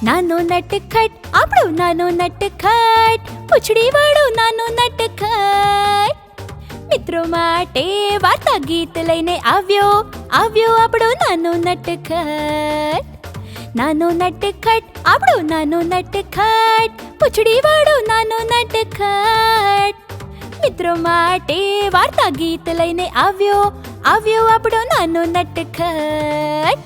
નાનો નટખટ, આપણો નાનો નટખટ, પૂંછડી વાળો નાનો નટખટ. મિત્રો માટે વાર્તા ગીત લઈને આવ્યો આપણો નાનો નટખટ. નાનો નટખટ, આપણો નાનો નટખટ, પૂંછડી વાળો નાનો નટખટ. મિત્રો માટે વાર્તા ગીત લઈને આવ્યો આપણો નાનો નટખટ.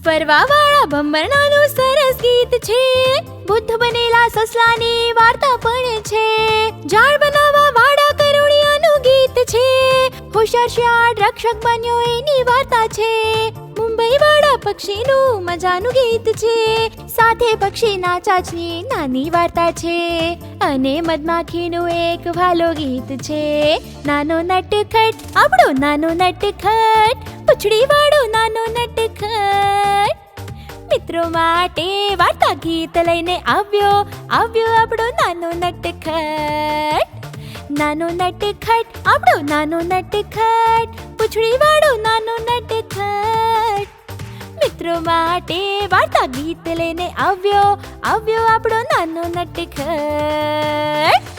ફરવા વાળા ભમરડાનું સરસ ગીત છે. બુદ્ધ બનેલા સસલાની વાર્તા પણ છે. ઝાડ બનાવવા વાળા કરોળિયાનું ગીત છે. હોશિયાર શિયાળ રક્ષક બન્યો એની વાર્તા છે. મુંબઈ વાળા પક્ષીનું મજાનું ગીત છે. સાથે પક્ષીના ચાચની નાની વાર્તા છે. અને મધમાખીનું એક ભાલો ગીત છે. નાનો નટખટ, આપણો નાનો નટખટ, પૂંછડી વાળો નાનો નટખટ. મિત્રો માટે વાર્તા ગીત લઈને આવ્યો આપણો નાનો નટખટ. નાનો નટખટ, આપણો નાનો નટખટ, પૂંછડી વાળો નાનો નટખટ. મિત્રો માટે વાર્તા ગીત લઈને આવ્યો આપણો નાનો નટખટ.